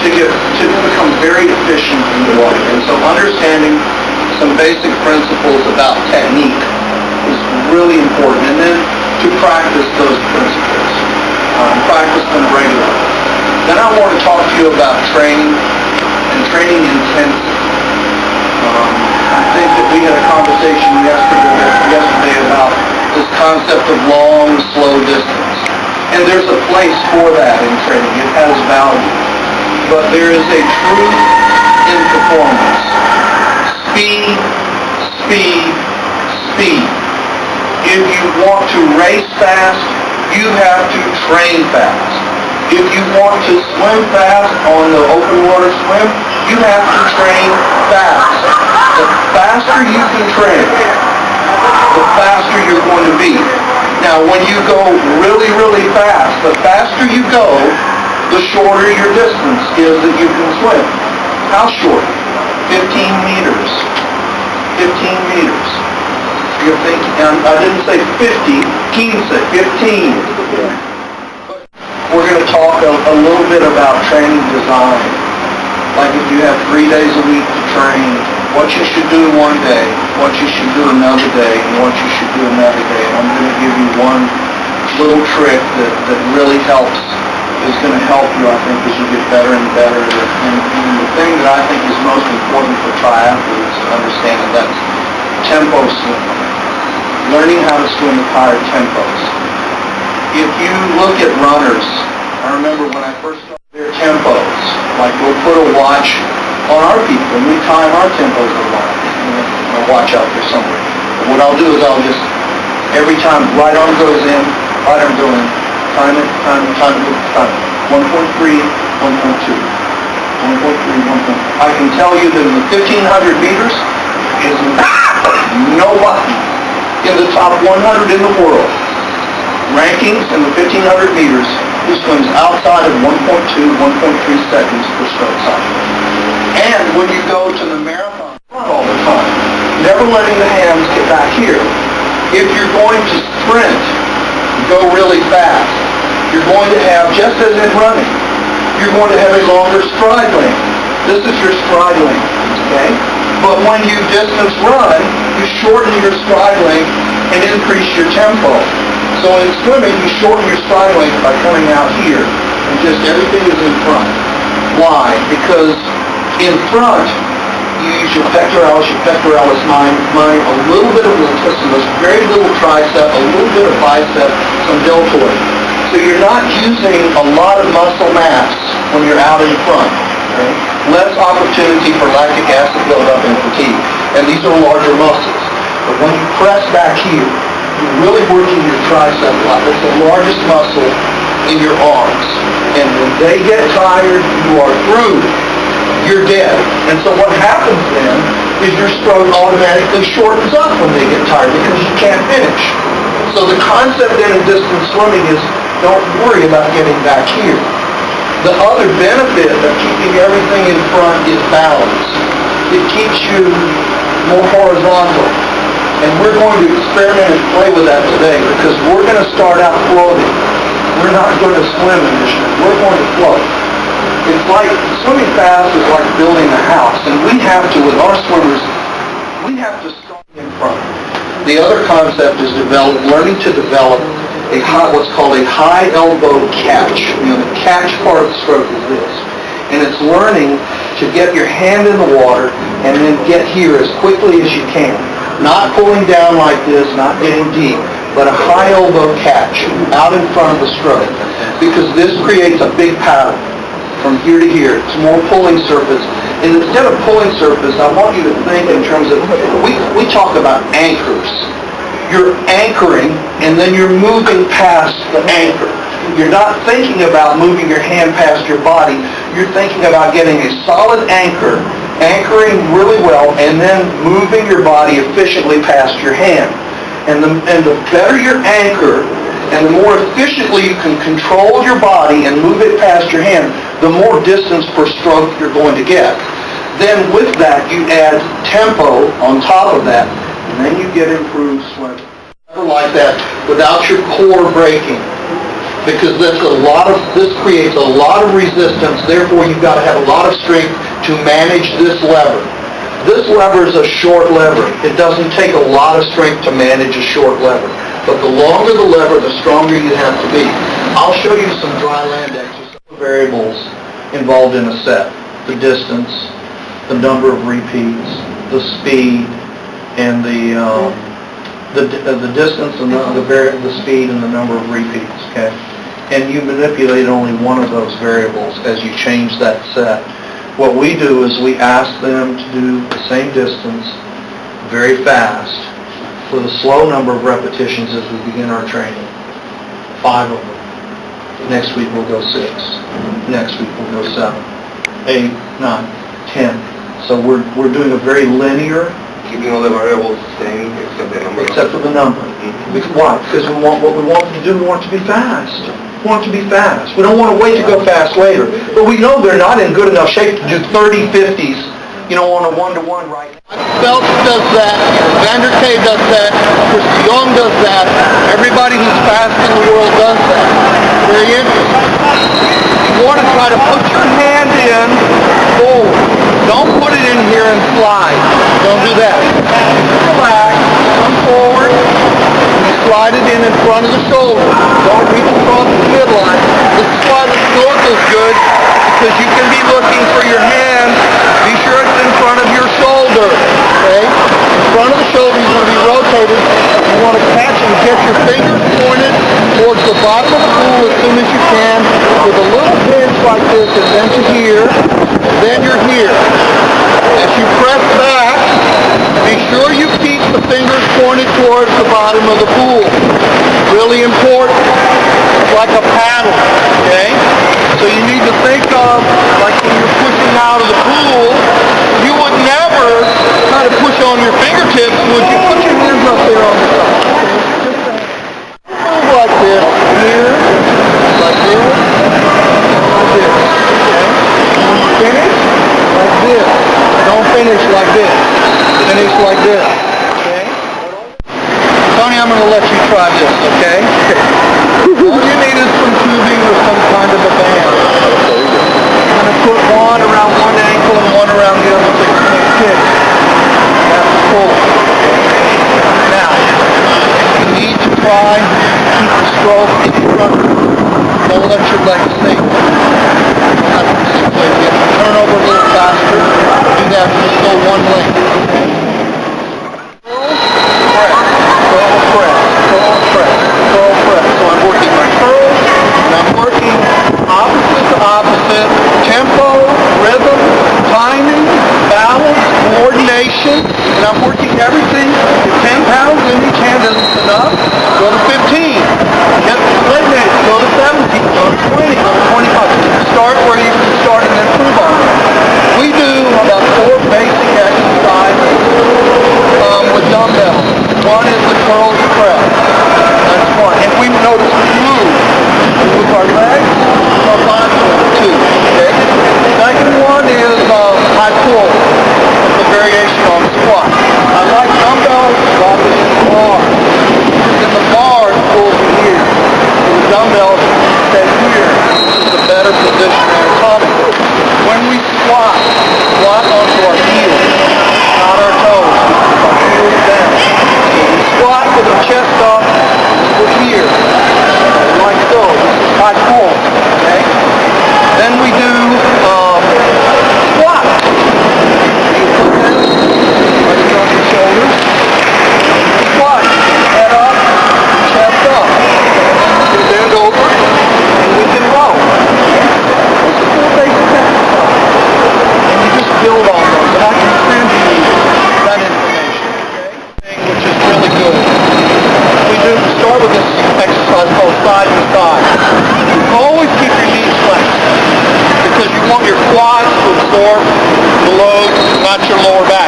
to become very efficient in the water. And so understanding some basic principles about technique is really important. And then to practice those principles, practice them regularly. Then I want to talk to you about training and training intensity. I think that we had a conversation yesterday about this concept of long, slow distance. And there's a place for that in training. It has value. But there is a truth in performance. Speed, speed, speed. If you want to race fast, you have to train fast. If you want to swim fast on the open water swim, you have to train fast. The faster you can train, the faster you're going to be. Now, when you go really, really fast, the faster you go, the shorter your distance is that you can swim. How short? 15 meters. 15 meters. You're thinking, and I didn't say 50, Keen said 15. We're going to talk a little bit about training design. Like if you have 3 days a week to train, what you should do one day, what you should do another day, and what you should do another day. And I'm going to give you one little trick that really helps, is going to help you, I think, as you get better and better. And the thing that I think is most important for triathletes to understand, and that's tempo swimming. Learning how to swim at higher tempos. If you look at runners, I remember when I first started their tempos, like we'll put a watch on our people, and we time our tempos a lot. A watch out there somewhere. But what I'll do is I'll just, every time right arm goes in, right arm goes in, time it. 1.3, 1.2. 1.3, 1.3. I can tell you that in the 1,500 meters is nobody in the top 100 in the world, rankings in the 1,500 meters, who swims outside of 1.2, 1.3 seconds per stroke cycle. And when you go to the marathon, all the time, never letting the hands get back here. If you're going to sprint, go really fast, you're going to have, just as in running, you're going to have a longer stride length. This is your stride length, okay? But when you distance run, you shorten your stride length and increase your tempo. So in swimming, you shorten your stride length by coming out here, and just everything is in front. Why? Because in front, you use your pectoralis minor, a little bit of latissimus, very little tricep, a little bit of bicep, some deltoid. So you're not using a lot of muscle mass when you're out in front. Okay? Less opportunity for lactic acid buildup and fatigue. And these are larger muscles. But when you press back here, you're really working your tricep a lot. That's the largest muscle in your arms. And when they get tired, you are through. You're dead. And so what happens then is your stroke automatically shortens up when they get tired because you can't finish. So the concept then in distance swimming is don't worry about getting back here. The other benefit of keeping everything in front is balance. It keeps you more horizontal. And we're going to experiment and play with that today because we're going to start out floating. We're not going to swim initially. We're going to float. It's like, swimming fast is like building a house. And we have to, with our swimmers, we have to start in front. The other concept is learning to develop what's called a high elbow catch. You know, the catch part of the stroke is this. And it's learning to get your hand in the water and then get here as quickly as you can. Not pulling down like this, not getting deep, but a high elbow catch out in front of the stroke. Because this creates a big paddle from here to here. It's more pulling surface. And instead of pulling surface, I want you to think in terms of, we talk about anchors. You're anchoring, and then you're moving past the anchor. You're not thinking about moving your hand past your body. You're thinking about getting a solid anchor, anchoring really well, and then moving your body efficiently past your hand. And the better your anchor, and the more efficiently you can control your body and move it past your hand, the more distance per stroke you're going to get. Then with that, you add tempo on top of that, and then you get improved swimming. Never like that without your core breaking. because this creates a lot of resistance, therefore you've got to have a lot of strength to manage this lever. This lever is a short lever. It doesn't take a lot of strength to manage a short lever. But the longer the lever, the stronger you have to be. I'll show you some dry land exercise. Variables involved in a set: the distance, the number of repeats, the speed, and the distance and the speed and the number of repeats. Okay, and you manipulate only one of those variables as you change that set. What we do is we ask them to do the same distance very fast with a slow number of repetitions as we begin our training. 5 of them. Next week we'll go 6. Next week we'll go 7, 8, 9, 10. So we're doing a very linear. Keeping all the variables the same except the number. Except for the number. Why? Because we want them to do. We want it to be fast. We want it to be fast. We don't want to wait to go fast later. But we know they're not in good enough shape to do 30 50s, on a 1-to-1 right now. Phelps does that. Vander Kay does that. Chris Young does that. Everybody who's fast in the world does that. Very interesting. You want to try to put your hand in forward. Don't put it in here and slide. Don't do that. Relax. Come forward. You slide it in front of the shoulder. Don't reach across the midline. This is why the snorkel's good, because you can be looking for your hand. Be sure it's in front of your shoulder. Okay? In front of the shoulder, you're going to be rotated. You want to catch and get your fingers pointed towards the bottom of the pool as soon as you can, with a little pinch like this, and then to here, and then you're here. As you press back, be sure you keep the fingers pointed towards the bottom of the pool. Really important. It's like a paddle, okay? So you need to think of, like when you're pushing out of the pool, you would never try to push on your fingertips, would you? Put your hands up there on the side. Move like this, here, like this, like this, okay? When you finish, like this. Don't finish like this. Finish like this, okay? Tony, I'm going to let you try this, okay? All you need is some tubing or some kind of a band. I'm going to put one around one ankle and one around the other so you can't kick. That's full. Now, you need to try to keep the stroke in front of you. Don't let your legs sink. So you have to turn over a little faster. Do that, just go one length. And I'm working everything. If 10 pounds in each hand isn't enough, go to 15. Get eliminated, go to 17, go to 20, go to 25. Start where you can start and then improve on it. We do about 4 basic exercises with dumbbells. One is the curls press. That's one. And we notice we move with our legs, our bicep too. Okay? Second one is high pull. It's a variation on squat. I like dumbbells dropping in the bar. Because in the bar, it pulls you here. So the dumbbells stay here. This is a better position anatomically. When we squat onto our heels, not our toes. Our heels down. So we squat with our chest up. We're here. Like so. This is high pull. Okay? Then we do squat. Shoulders, squat, head up, chest up, and you bend over, and we can row. This is 4 basic exercises, and you just build on those, and I can send you that information, okay? Which is really good. We start with this exercise called side to side. Always keep your knees flexed, because you want your quads to absorb the load, not your lower back.